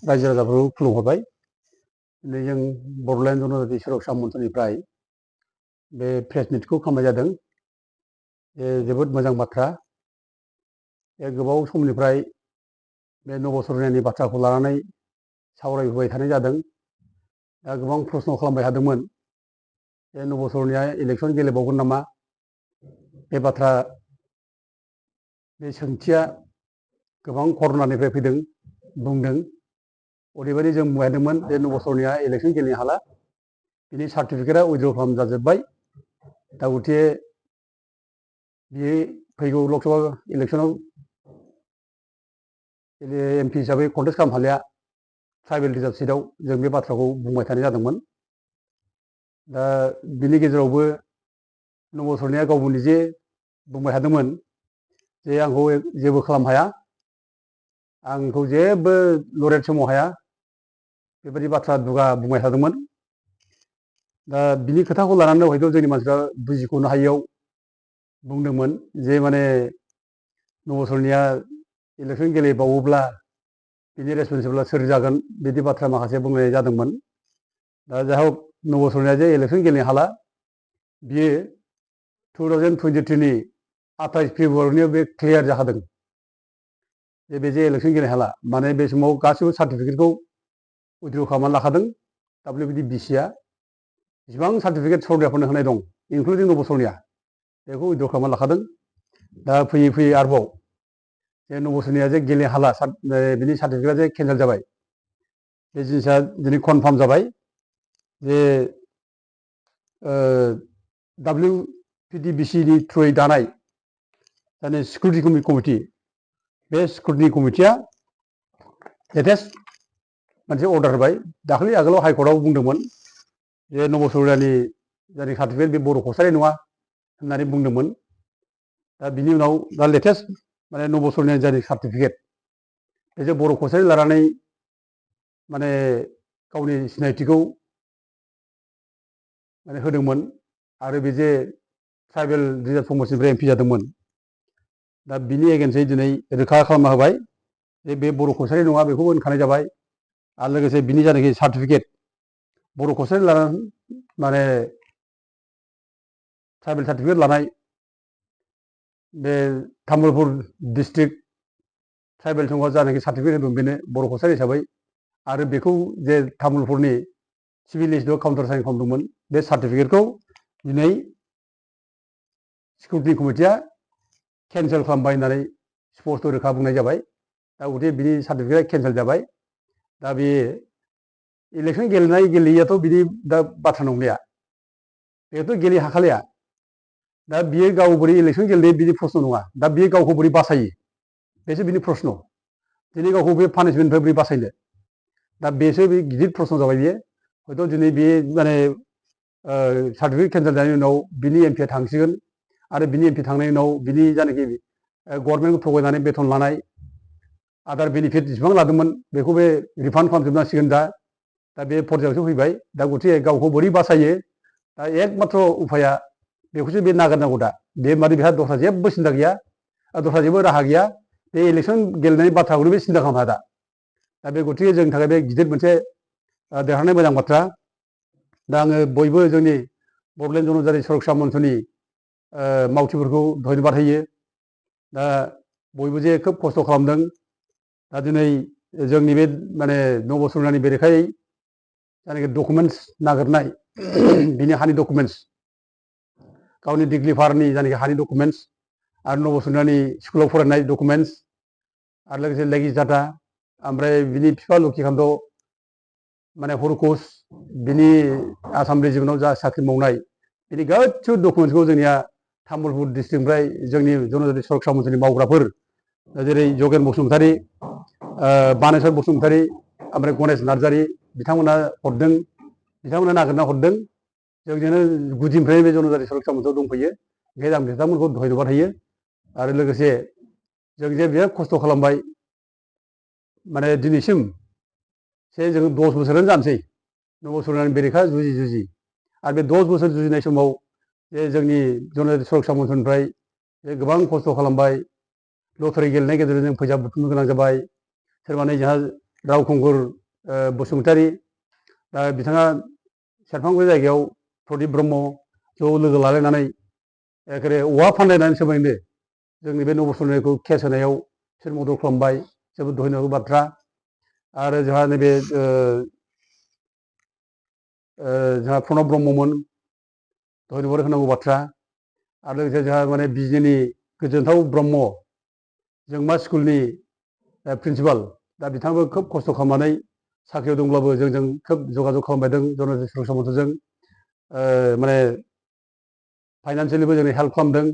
रायजो राजाफोरखौ खुलुमहरबाय। दिनै जों बड'लेण्ड जनजाति सुरक्षा मन्चनिफ्राय बे प्रेस मिटखौ खालामनाय जादों। जोबोद मोजां बाथ्रा। गोबाव समनिफ्राय बे नबसरनानि बाथ्राखौ लानानै सावरायबोबाय थानाय जादों। दा गोबां प्रश्न खालामबाय थादोंमोन जे नबसरनाया इलेक्सन गेलेबावगोन नामा। बे बाथ्रा बे सोंथिया गोबां कर'नानिफ्राय फैदों बुंदों। ओरैबायदि जों बुंबायदोंमोन जे नबसरनाया इलेक्सन गेलेनो हाला, बिनि सार्टिफिकेटआ उइद्र' खालाम जाजोब्बाय। दा गथे बियो फैगौ लकसभा इलेक्सनाव MP हिसाबै कन्टेस्ट खालामनो हालिया ट्राइबेल रिजार्भ सिटआव जों बे बाथ्राखौ बुंबाय थानाय जादोंमोन। दा बिनि गेजेरावबो नबसरनाया गावबो निजे बुंबाय थादोंमोन जे आंखौ जेबो खालामनो हाया, आंखौ जेबो लरेट समाव हाया, बेबायदि बाथ्रा दुगा बुंबाय थादोंमोन। दा बिनि खोथाखौ लानानै हयथ' जोंनि मानसिफ्रा बुजिख'नो हायियाव बुंदोंमोन जे माने नबसरनाया इलेक्सन गेलेबावोब्ला बिनि रेसपन्सिबोला सोर जागोन, बिदि बाथ्रा माखासे बुंनाय जादोंमोन। दा जाय हक नबसरनाया जे इलेक्सन गेलेनो हाला, बियो 2023नि 28 फेब्रुवारियाव बे क्लियार जाखादों जे बे जे इलेक्सन गेलेनो हाला। माने बे समाव गासिबो सार्टिफिकेटखौ उइद्र' खालामनानै लाखादों। WBDCआ जेसेबां सार्टिफिकेट सरनियाफोरनो होनाय दं इनक्लुडिं नबसरनिया, बेखौ उइद्र' खालामनानै लाखादों। दा फैयै फैयै आरोबाव जे नबसरनाया जे गेलेनो हाला, बिनि सार्टिफिकेटआ जे केन्सेल जाबाय, बे जिनिसा दिनै कनफार्म जाबाय जे WBDCनि थ्रुयै दानाय जाने सिकिउरिटि कमिटि, बे सिकिउरिटि कमिटिया लेटेस्ट मोनसे अर्डार होबाय। दाखालि आगोलाव हाइकर्टआव बुंदोंमोन जे नबसरनानि जायनि सार्टिफिकेट बे बर' कसारि नङा होननानै बुंदोंमोन। दा बिनि उनाव दा लेटेस्ट माने नबसरनानि जायनि सार्टिफिकेट बे जे बर' कसारि लानानै माने गावनि सिनायथिखौ माने होदोंमोन आरो बे जे ट्राइबेल रिजार्भ समस्टिनिफ्राय MP जादोंमोन। दा बिनि एगेन्स्टै दिनै रोखा खालामना होबाय जे बे बर' कसारि नङा, बेखौबो होनखानाय जाबाय। आरो लोगोसे बिनि जायनाखि सार्टिफिकेट बर' कसारि लानानै माने ट्राइबेल सार्टिफिकेट लानाय बे तामुलपुर डिस्ट्रिक्ट ट्राइबेल संघआ जानाखि सार्टिफिकेट होदों बेनो बर' कसारि हिसाबै, आरो बेखौ जे तामुलपुरनि सिभिल लिस्टआव काउन्टार साइन खालामदोंमोन, बे सार्टिफिकेटखौ दिनै सिकिउरिटि कमिटिया केन्सेल खालामबाय होननानै स्पस्ट रोखा बुंनाय जाबाय। दा गथे बिनि सार्टिफिकेटआ केन्सेल जाबाय। दा बे इलेक्सन गेलेनाय गेलेयैयाथ' बिदि दा बाथ्रा नंलिया, बेथ' गेले हाखालिया। दा बियो गाव बोरै इलेक्सन गेलेनाय बिदि प्रश्न नङा, दा बियो गावखौ बोरै बासायो बेसो बिनि प्रश्न। दिनै गावखौ बे पानिशमेन्टनिफ्राय बोरै बासायनो, दा बेसो बे गिदिर प्रश्न जाबाय। बियो हयथ' दिनै बे माने सार्टिफिकेट केन्सेल जानायनि उनाव बिनि MP थांसिगोन, आरो बिनि MP थांनायनि उनाव बिनि जायनाखि गभर्नमेन्टखौ थगायनानै बेथन लानाय आदार बेनिफिट जेसेबां लादोंमोन बेखौ बे रिफान्ड खालामजोबनांसिगोन। दा बे पर्यायावसो फैबाय। दा गथिखे गावखौ बोरै बासायो, दा एकमात्र उफाया बेखौसो बे नागिरनांगौ। दा बे माने बेहा दस्रा जेबो सिन्था गैया, दस्रा जेबो राहा गैया। बे इलेक्सन गेलेनायनि बाथ्राखौनो बे सिन्था खालामनो हाया दा बे गथिखे जोंनि थाखाय बे गिदिर मोनसे देरहानाय मोजां बाथ्रा। दा आङो बयबो जोंनि बड'लेण्ड जनजाति सुरक्षा मन्चनि मावथिफोरखौ धन्यबाद होयो। दा बयबो जे खोब खस्थ' खालामदों। दा दिनै जोंनि बे माने नबसरनानि बेरेखायै जायनाखि डकुमेन्टस नागिरनाय बिनि हानि डकुमेन्टस, गावनि डिग्लिफारनि जायनाखि हानि डकुमेन्टस, आरो नबसरनानि स्कुलाव फरायनाय डकुमेन्टस, आरो लोगोसे लेगिस डाटा, ओमफ्राय बिनि बिफा लक्षिकान्त माने हरकस, बिनि आसाम रेजिमेन्टआव जा साख्रि मावनाय, बिनि गासिबो डकुमेन्टसखौ जोंनिया तामुलपुर डिस्ट्रिक्टनिफ्राय जोंनि जनजाति सुरक्षा मन्चनि मावग्राफोर जेरै जगेन बसुमतारी, बानेस्वर बसुमतारी, ओमफ्राय गणेश नार्जारी बिथांमोना हरदों, बिथांमोना नागिरना हरदों। जोंजोंनो गुदिनिफ्रायनो बे जनजाति सुरक्षा मन्चआव दंफैयो। ओंखायनो आं बिथांमोनखौ धन्यबाद होयो। आरो लोगोसे जों जे बिराद खस्थ' खालामबाय, माने दिनैसिम जों 10 बोसोरानो जानोसै नबसरनानि बेरेखा जुजि जुजि। आरो बे 10 बोसोर जुजिनाय समाव जे जोंनि जनजाति सुरक्षा मन्चनिफ्राय गोबां खस्थ' खालामबाय। लटारि गेलेनायनि गेजेरजों जों फैसा बुथुमनो गोनां जाबाय। सोरबा नै जोंहा रावखुंगुर बसुमतारी दा बिथाङा सेरफांगुरि जायगायाव प्रदीप ब्रह्म ज' लोगो लालायनानै एखेबारे औवा फानलायनानै सोमोन्दो जोंनि बे नबसरनायखौ केस होनायाव बिसोर मदद खालामबाय जोबोद धन्यबाद बाथ्रा आरो जोंहा नैबे जोंहा प्रणब ब्रह्ममोन धन्यबाद होनांगौ बाथ्रा आरो लोगोसे जोंहा माने बिजिनि गोजोनथाव ब्रह्म जोंमा स्कुलनि प्रिन्सिपाल दा बिथाङाबो खोब खस्थ' खालामनानै साख्रियाव दंब्लाबो जोंजों खोब जगाजग खालामबायदों जनजाति सुरक्षा मन्थ्रिजों माने फाइनान्सियेलिबो जोंनो हेल्प खालामदों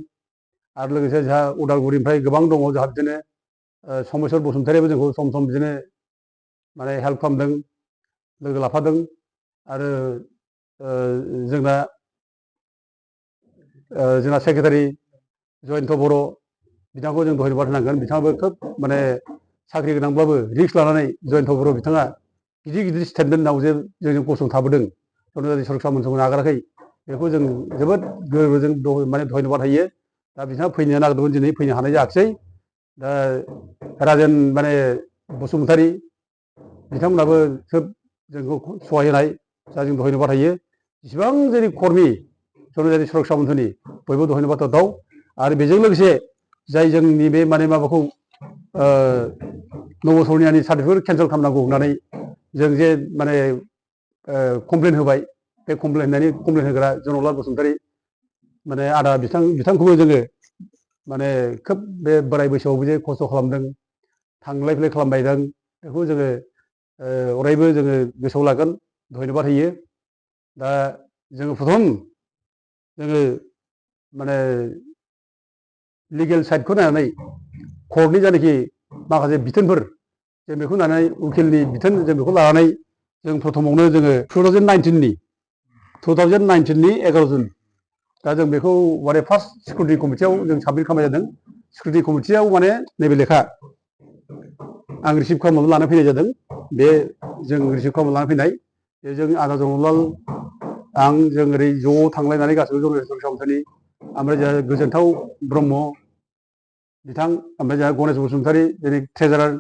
आरो लोगोसे जोंहा उदालगुरिनिफ्राय गोबां दङ जोंहा बिदिनो समेस्वर बसुमतारियाबो जोंखौ सम सम बिदिनो माने हेल्प खालामदों लोगो लाफादों आरो जोंना सेक्रेटारि जयन्त बर' बिथांखौ जों धन्यबाद होनांगोन बिथाङाबो खोब माने साख्रि गोनांब्लाबो रिस्क लानानै जयन्त बर' बिथाङा गिदिर गिदिर स्टेन्डआव जे जोंजों गसंथाबोदों जनजाति सुरक्षा मन्थ्रिखौ नागाराखै बेखौ जों जोबोद गोरबोजों माने धन्यबाद होयो दा बिथाङा फैनो नागिरदोंमोन दिनै फैनो हानाय जायाखिसै दा राजेन माने बसुमतारी बिथांमोनाबो खोब जोंखौ सहाय होनाय दा जों धन्यबाद होयो जेसेबां जोंनि कर्मि जनजाति सुरक्षा मन्थ्रिनि बयबो धन्यबाद होथाव आरो बेजों लोगोसे जाय जोंनि बे माने माबाखौ नबसरनियानि सार्टिफिकेट केन्सेल खालामनांगौ होननानै जों जे माने कमप्लेन होबाय बे कमप्लेन होग्रा जनकलाल बसुमतारी माने आदा बिथांखौबो जोङो माने खोब बे बोराय बैसोआवबो जे खस्थ' खालामदों थांलाय फैलाय खालामबायदों बेखौ जोङो अरायबो जोङो गोसोआव लागोन धन्यबाद होयो दा जोङो प्रथम जोङो माने लिगेल साइडखौ नायनानै कर्टनि जायनाखि माखासे बिथोनफोर जों बेखौ नायनानै उकिलनि बिथोन जों बेखौ लानानै जों प्रथमावनो जोङो 2019नि 11 जुन दा जों बेखौ माने फार्स्ट सिकिउरिटि कमिटियाव जों साबमिट खालामनाय जादों सिकिउरिटि कमिटियाव माने नैबे लेखा आं रिसिभ खालामनानै लाना फैनाय जादों बे जों रिसिभ खालामनानै लाना फैनाय जों आदा जनकलाल आं जों ओरै ज' थांलायनानै गासिबो जनजाति सुरक्षा मन्थ्रिनि ओमफ्राय जोंहा गोजोनथाव ब्रह्म बिथां ओमफ्राय जोंहा गणेश बसुमतारी जोंनि ट्रेजारार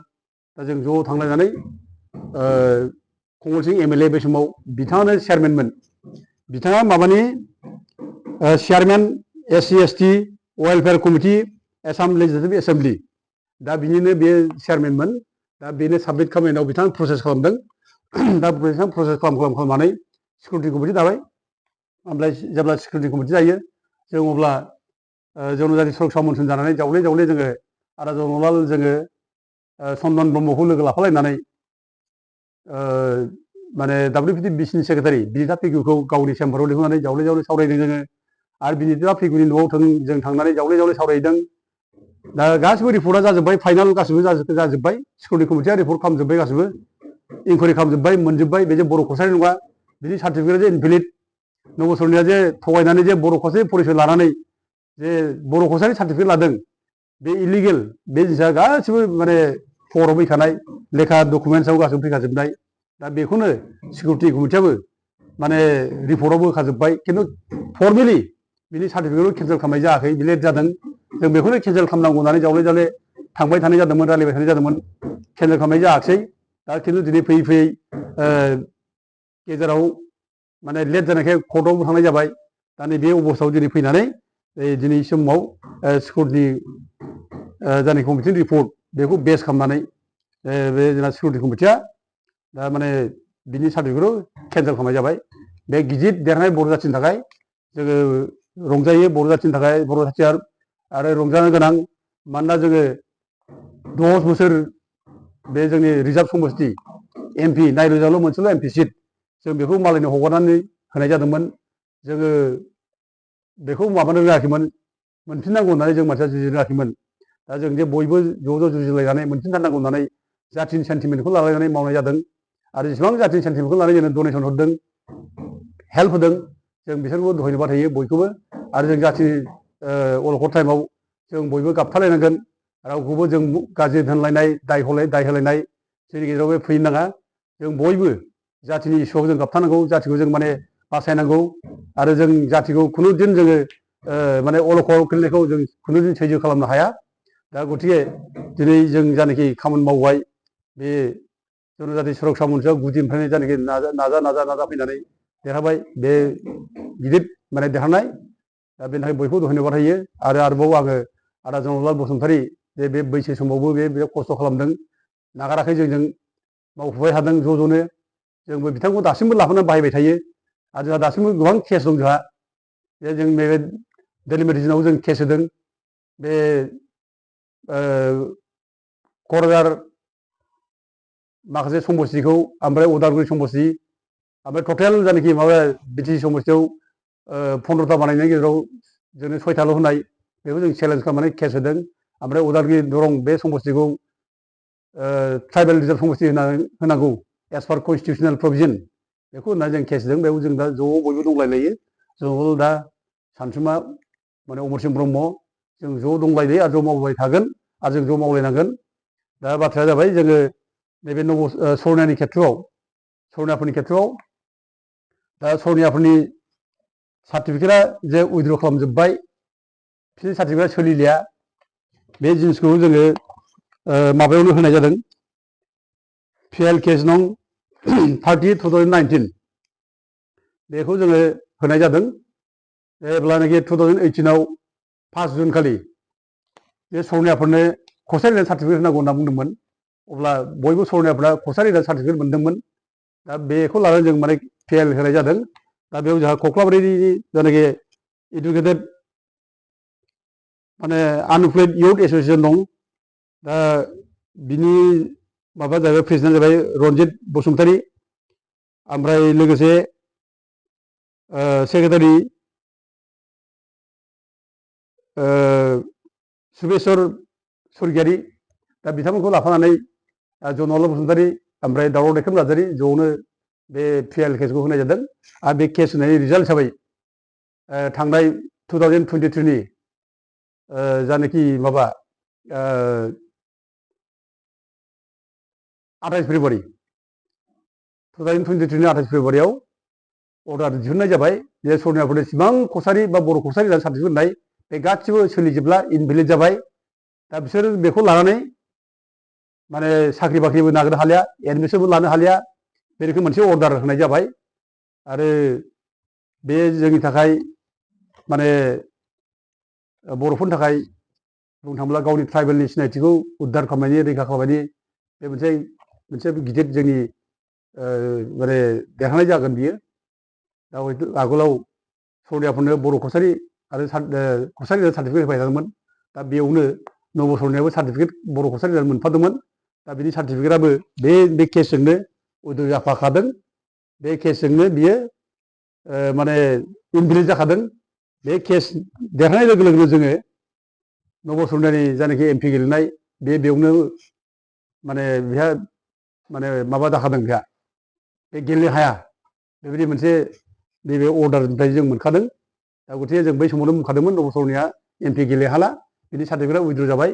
दा जों ज' थांलायनानै कंगल सिं MLA बे समाव बिथाङानो चेयारमेनमोन बिथाङा माबानि chairman SC ST welfare committee Assam legislative assembly दा बिनिनो बे चेयारमेनमोन दा बेनो साबमिट खालामनायनि उनाव बिथाङा प्रसेस खालामदों दा बिथाङा प्रसेस खालामनानै सिकिउरिटि कमिटि दाबाय ओमफ्राय जेब्ला सिकिउरिटि कमिटि जायो जों अब्ला जनजाति सुरक्षा मन्थ्रि जानानै जावले जावले जोङो आदा जनकलाल जोङो चन्दन ब्रह्मखौ लोगो लाफालायनानै माने WPT बिसिनि सेक्रेटारि बिनिता पेगुखौ गावनि चेम्बाराव लिंहरनानै जावले जावले सावरायदों जोङो आरो बिनिता पेगुनि न'आव जों थांनानै जावले जावले सावरायदों दा गासिबो रिपर्टआ जाजोब्बाय फाइनाल गासिबो जाजोब्बाय सिकिउरिटि कमिटिया रिपर्ट खालामजोब्बाय गासिबो इनकुवारि खालामजोब्बाय मोनजोब्बाय बे जे बर' कसारि नङा बिनि सार्टिफिकेट जे इनभेलिड नबसरनिया जे थगायनानै जे बर' कसारि परिसय लानानै जे बर' कसारि सार्टिफिकेट लादों बे इलिगेल बे जिनिसा गासिबो माने खबराव फैखानाय लेखा डकुमेन्टसआव गासिबो फैखाजोबनाय दा बेखौनो सिकिउरिटि कमिटियाबो माने रिपर्टआवबो होखाजोब्बाय खिन्थु फर्मेलि बिनि सार्टिफिकेटखौ केन्सेल खालामनाय जायाखै लेट जादों जों बेखौनो केन्सेल खालामनांगौ होननानै जावले जावले थांबाय थानाय जादोंमोन रायलायबाय थानाय जादोंमोन केन्सेल खालामनाय जायाखिसै दा खिन्थु दिनै फैयै फैयै गेजेराव माने लेट जानायखाय कर्टआवबो थांनाय जाबाय दा नैबे अबस्थायाव दिनै फैनानै दिनै समाव सिकिउरिटि जानाय कमिटिनि रिपर्ट बेखौ बेस खालामनानै बे जोंना सिकिउरिटि कमिटिया दा माने बिनि सार्टिफिकेटखौ केन्सेल खालामनाय जाबाय बे गिदिर देरनाय बर' जाथिनि थाखाय जोङो रंजायो बर' जाथिनि थाखाय बर' जाथिया आरो रंजानो गोनां मानोना जोङो 10 बोसोर बे जोंनि रिजार्भ समस्ति MP नायरोजाल' मोनसेल' MP सिट जों बेखौ मालायनो हगारनानै होनाय जादोंमोन जोङो बेखौ माबानो रोङाखैमोन मोनफिननांगौ होननानै जों मानसिया जुजिनो रोङाखैमोन दा जों जे बयबो ज' ज' जुजिलायनानै मोनफिनथारनांगौ होननानै जाथिनि सेन्टिमेन्टखौ लालायनानै मावनाय जादों आरो जेसेबां जाथिनि सेन्टिमेन्टखौ लानानै जोंनो डनेसन हरदों हेल्प होदों जों बिसोरखौ धन्यबाद होयो बयखौबो आरो जों जाथिनि अलखद टाइमाव जों बयबो गाबथालायनांगोन रावखौबो जों गाज्रि दोनलायनाय दाय होलायनाय जोंनि गेजेराव बे फैनो नाङा जों बयबो जाथिनि इस्युआव जों गाबथानांगौ जाथिखौ जों माने बासायनांगौ आरो जों जाथिखौ खुनु दिन जोङो माने अलखद खोलैनायखौ जों खुनु दिन सैज्य खालामनो हाया दा गतिके दिनै जों जानाखि खामानि मावबाय बे जनजाति सुरक्षा मन्चआ गुदिनिफ्रायनो जायनाखि नाजा फैनानै देरहाबाय बे गिदिर माने देरहानाय दा बेनि थाखाय बयखौबो धन्यबाद होयो आरोबाव आङो आदा जनरलाल बसुमतारी जे बे बैसो समावबो बे खस्थ' खालामदों नागाराखै जोंजों मावफुबाय थादों ज'नो जोंबो बिथांखौ दासिमबो लाफानानै बाहायबाय थायो आरो जोंहा दासिमबो गोबां केस दं जोंहा जे जों बे दैलि मेडिसिनाव जों केस होदों बे क'क्राझार माखासे समस्तिखौ ओमफ्राय उदालगुरि समस्ति ओमफ्राय टटेल जायनाखि माबा बिटिसि समस्तियाव 15टा बानायनायनि गेजेराव जोंनो 6टाल' होनाय बेखौ जों चेलेन्ज खालामनानै केस होदों ओमफ्राय उदालगुरि दरं बे समस्तिखौ ट्राइबेल रिजार्भ समस्ति होनांगौ एस पार कनस्टिटिउसनेल प्रभिजन बेखौ होननानै जों केस होदों बेयाव जों दा ज' बयबो दंलायलायो जों दा सानसुमा माने अमरसिं ब्रह्म जों ज' दंलायलायो आरो ज' मावबाय थागोन आरो जों ज' मावलायनांगोन दा बाथ्राया जाबाय जोङो नैबे सरनियानि खेथ्रआव सरनियाफोरनि खेथ्रआव दा सरनियाफोरनि सार्टिफिकेटआ जे उइद्र' खालामजोब्बाय बिसोरनि सार्टिफिकेटआ सोलिलिया बे जिनिसखौ जोङो माबायावनो होनाय जादों PL केस नं 30/2019 बेखौ जोङो होनाय जादों जेब्लानाखि 2018आव 5 जुन खालि बे सरनियाफोरनो कसारि रिजार्भ सार्टिफिकेट होनांगौ होनना बुंदोंमोन अब्ला बयबो सरनियाफोरा कसारि रिजार्भ सार्टिफिकेट मोनदोंमोन दा बेखौ लानानै जों माने PL होनाय जादों दा बेयाव जोंहा कख्लाबारिनि जायनाखि इडुकेटेड माने आनइमप्लयड इयुथ एस'सिएसन दं दा बिनि माबा जाहैबाय प्रेसिडेन्ट जाबाय रन्जित बसुमतारी ओमफ्राय लोगोसे सेक्रेटारि सुबेस्वर स्वर्गियारि दा बिथांमोनखौ लाफानानै जनरलाल बसुमतारी ओमफ्राय दावराव दैखोम नार्जारी ज'नो बे PL केसखौ होनाय जादों आरो बे केस होनायनि रिजाल्ट हिसाबै थांनाय 2023नि जानाखि माबा 28 फेब्रुवारि 2023नि 28 फेब्रुवारियाव अर्डार दिहुननाय जाबाय जे सरनियाफोरनो जेसेबां कसारि बा बर' कसारि रिजार्भ सार्टिफिकेट होनाय बे गासिबो सोलिजोबला इनभेलिड जाबाय दा बिसोर बेखौ लानानै माने साख्रि बाख्रिबो नागिरनो हालिया एडमिसनबो लानो हालिया बे रोखोम मोनसे अर्डार होनाय जाबाय आरो बे जोंनि थाखाय माने बर'फोरनि थाखाय बुंनो थाङोब्ला गावनि ट्राइबेलनि सिनायथिखौ उद्धार खालामनायनि रैखा खालामनायनि बे मोनसे गिदिर जोंनि माने देरहानाय जागोन बियो दा हयथ' आगोलाव सरनियाफोरनो बर' कसारि आरो कसारि सार्टिफिकेट होबाय थादोंमोन दा बेयावनो नब सरनियाबो सार्टिफिकेट बर' कसारि मोनफादोंमोन दा बिनि सार्टिफिकेटआबो बे केसजोंनो उइद्र' जाफाखादों बे केसजोंनो बियो माने इनभेलिड जाखादों बे केस देरहानाय लोगो लोगोनो जोङो नब सरनियानि जायनाखि MP गेलेनाय बेयावनो माने बेहा माने माबा जाखादों बेहा बे गेलेनो हाया बेबायदि मोनसे नैबे अर्डारनिफ्राय जों मोनखादों दा गथिखे जों बै समावनो बुंखादोंमोन नब सरनिया MP गेलेनो हाला बिनि सार्टिफिकेटआ उइद्र' जाबाय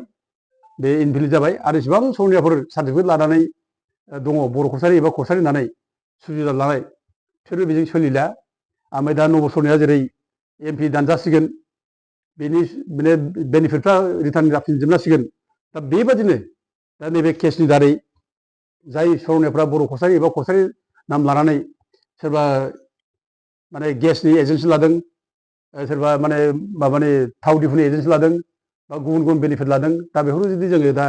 बे इनभेलिड जाबाय आरो जेसेबां सरनियाफोर सार्टिफिकेट लानानै दङ बर' कसारि एबा कसारि होननानै सुबिदा लानाय बिसोरबो बेजों सोलिला ओमफ्राय दा नब सरनिया जेरै MP दानजासिगोन बेनि माने बेनिफिटफ्रा रिटार्न जाफिनजोबनांसिगोन दा बेबादिनो दा नैबे केसनि दारै जाय सरनियाफ्रा बर' कसारि एबा कसारि नाम लानानै सोरबा माने गेसनि एजेन्सि लादों सोरबा माने माबानि थाव दिफुनि एजेन्सि लादों बा गुबुन बेनिफिट लादों दा बेफोरखौ जुदि जोङो दा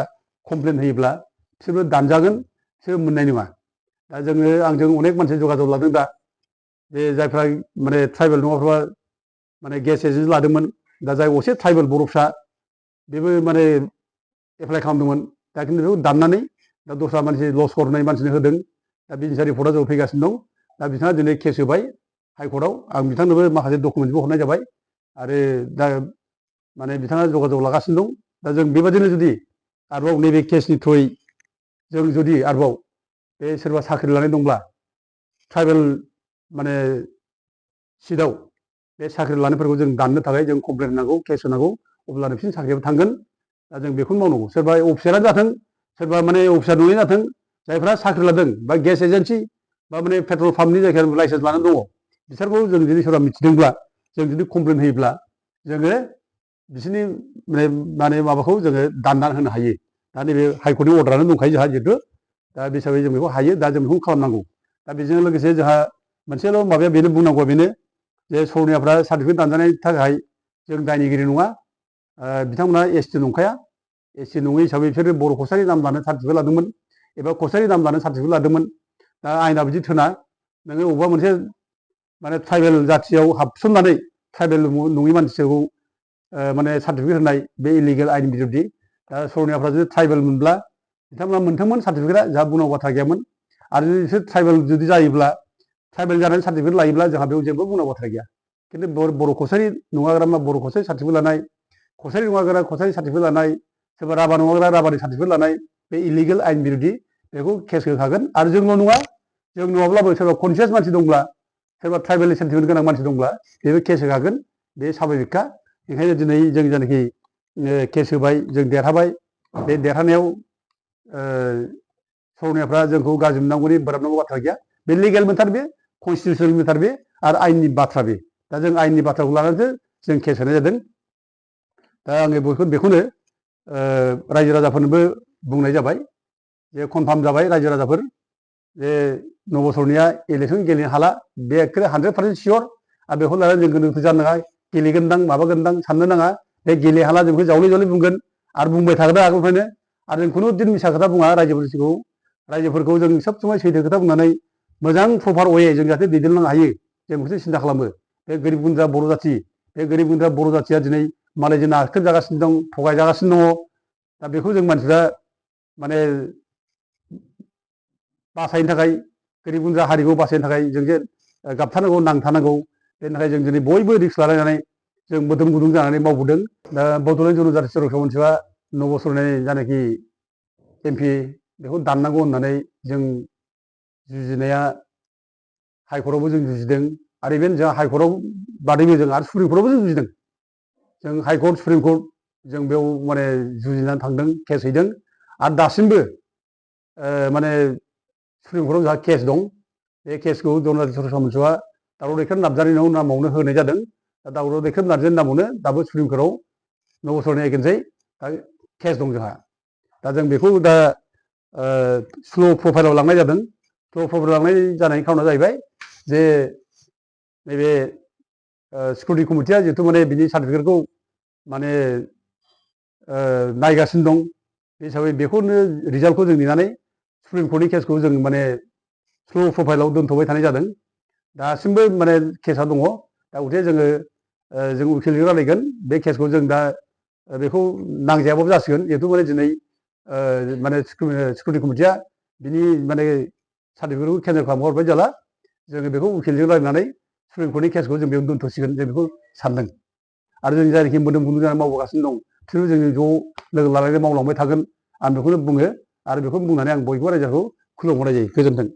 कमप्लेन होयोब्ला बिसोरबो दानजागोन बिसोर मोननाय नङा दा जोङो आंजों अनेक मानसि जगाजग लादों दा बे जायफ्रा माने ट्राइबेल नङाफ्रा माने गेस एजेन्सि लादोंमोन दा जाय असे ट्राइबेल बर' फिसा बेबो माने एप्लाइ खालामदोंमोन दा खिन्थु बेखौ दाननानै दा दस्रा मानसि लस करनाय मानसिनो होदों दा बिनि सायाव रिपर्टआ जों फैगासिनो दं दा बिथाङा दिनै केस होबाय हाइकर्टआव आं बिथांनोबो माखासे डकुमेन्टसबो हरनाय जाबाय आरो दा माने बिथाङा जगाजग लागासिनो दं दा जों बेबादिनो जुदि आरोबाव नैबे केसनि थ्रुयै जों जुदि आरोबाव बे सोरबा साख्रि लानाय दंब्ला ट्राइबेल माने सिटआव बे साख्रि लानायफोरखौ जों दाननो थाखाय जों कमप्लेन होनांगौ केस होनांगौ अब्लानो बिसोरनि साख्रियाबो थांगोन दा जों बेखौनो मावनांगौ सोरबा अफिसारानो जाथों सोरबा माने अफिसार नङै जाथों जायफ्रा साख्रि लादों बा गेस एजेन्सि बा माने पेट्रल पाम्पनि जायखिया लाइसेन्स लानानै दङ बिसोरखौ जों जुदि सोरबा मिथिदोंब्ला जों जुदि कमप्लेन होयोब्ला जोङो बिसोरनि माने माबाखौ जोङो दाननानै होनो हायो दा नैबे हाइकर्टनि अर्डारानो दंखायो जोंहा जिहेतु दा बे हिसाबै जों बेखौ हायो दा जों बेखौ खालामनांगौ दा बेजों लोगोसे जोंहा मोनसेल' माबाया बेनो बुंनांगौआ बेनो जे सरनियाफ्रा सार्टिफिकेट दानजानायनि थाखाय जों दायनिगिरि नङा बिथांमोना एसटि नंखाया एसटि नङै हिसाबै बिसोरो बर' कसारि नाम लानो सार्टिफिकेट लादोंमोन एबा कसारि नाम लानो सार्टिफिकेट लादोंमोन दा आयेना बिदि थोना नोङो अबेबा मोनसे माने ट्राइबेल जाथियाव हाबसननानै ट्राइबेल नङि मानसिखौ माने सार्टिफिकेट होनाय बे इलिगेल आयेन बिरुद्धि दा सरनियाफ्रा जुदि ट्राइबेल मोनब्ला बिथांमोना मोनथाममोन सार्टिफिकेटआ जोंहा बुंनांगौ बाथ्रा गैयामोन आरो बिसोर ट्राइबेल जुदि जायोब्ला ट्राइबेल जानानै सार्टिफिकेट लायोब्ला जोंहा बेयाव जेबो बुंनांगौ बाथ्रा गैया खिन्थु बर' कसारि नङाग्रा बर' कसारि सार्टिफिकेट लानाय कसारि नङाग्रा कसारि सार्टिफिकेट लानाय सोरबा राभा नङाग्रा राभानि सार्टिफिकेट लानाय बे इलिगेल आयेन बिरुद्धि बेखौ केस होखागोन आरो जोंल' नङा जों नङाब्लाबो सोरबा कनसियास मानसि दंब्ला सोरबा ट्राइबेलनि सेन्टिमेन्ट गोनां मानसि दंब्ला बेबो केस होखागोन बे स्वाभाबिकखा ओंखायनो दिनै जों जायनाखि केस होबाय जों देरहाबाय बे देरहानायाव सरनियाफ्रा जोंखौ गाज्रि मोननांगौनि बोराबनांगौ बाथ्रा गैया बे लिगेल मेटार बे कनस्टिटिउसनेल मेटार बे आरो आयेननि बाथ्रा बे दा जों आयेननि बाथ्राखौ लानानैसो जों केस होनाय जादों दा आङो बेखौनो रायजो राजाफोरनोबो बुंनाय जाबाय जे कनफार्म जाबाय रायजो राजाफोर जे नबसरनिया इलेकसन गेलेनो हाला बे एखे 100% सियर आरो बेखौ लानानै जों गोनो गोथो जानो नाङा गेलेगोनदां माबागोनदां साननो नाङा बे गेले हाला जों बेखौ जावले जावले बुंगोन आरो बुंबाय थागोन आगोलनिफ्रायनो आरो जों खुनु दिन मिसा खोथा बुङा रायजोफोरखौ जों सब समाय सैथो खोथा बुंनानै मोजां प्रपार अवे जों जाहाथे दैदेनलांनो हायो जों बेखौसो सिन्था खालामो बे गोरिब गुन्द्रा बर' जाथि बे गोरिब गुन्द्रा बर' जाथिया दिनै मालायजों नाख्रेब जागासिनो दं थगायजागासिनो दङ दा बेखौ जों मानसिफ्रा माने बासायनो थाखाय गोरिब गुन्द्रा हारिखौ बासायनो थाखाय जों जे गाबथानांगौ नांथानांगौ बेनि थाखाय जों दिनै बयबो रिक्स लालायनानै जों मोदोम गुदुं जानानै मावबोदों दा बड'लेण्ड जनजाति सुरक्षा मन्चआ नबसरनाय जानाखि एमपि बेखौ दाननांगौ होननानै जों जुजिनाया हाइकर्टआवबो जों जुजिदों आरो इभेन जों हाइकर्टआव बादैबो जों आरो सुप्रिम कर्टआवबो जों जुजिदों जों हाइकर्ट सुप्रिम कर्ट जों बेयाव माने जुजिनानै थांदों केस हैदों आरो दासिमबो माने सुप्रिम कर्टआव जोंहा केस दं बे केसखौ जनजाति सुरक्षा मन्चआ दावराव दैखां नार्जारिनि नामावनो होनाय जादों दा दावराव दैखां नार्जारिनि नामावनो दाबो सुप्रिम कर्टआव नबसरनि एगेन्स्टै दा केस दं जोंहा दा जों बेखौ दा स्ल' प्रफाइलाव लांनाय जादों स्ल' प्रफाइलाव लांनाय जानायनि खारना जाहैबाय जे नैबे सिकिउरिटि कमिटिया जिहेतु माने बिनि सार्टिफिकेटखौ माने नायगासिनो दं बे हिसाबै बेखौनो रिजाल्टखौ जों नेनानै सुप्रिम कर्टनि केसखौ जों माने स्ल' प्रफाइलाव दोनथ'बाय थानाय जादों दासिमबो माने केसा दङ दा गथे जों उकिलजों रायलायगोन बे केसखौ जों दा बेखौ नांजायाबाबो जासिगोन जिहेतु माने दिनै माने सिकिउरिटि कमिटिया बिनि माने सार्टिफिकेटखौ केन्सेल खालामना हरबाय जेला जोङो बेखौ उकिलजों रायलायनानै सुप्रिम कर्टनि केसखौ जों बेयाव दोनथ'सिगोन जों बेखौ सानदों आरो जों जायनाखि मोदोम गुदुं जानानै मावबोगासिनो दं बिसोरबो जों ज' लोगो लालायनानै मावलांबाय थागोन आं बेखौनो बुङो आरो बेखौ बुंनानै आं बयबो रायजोखौ खुलुमहरनाय जायो गोजोन्थों।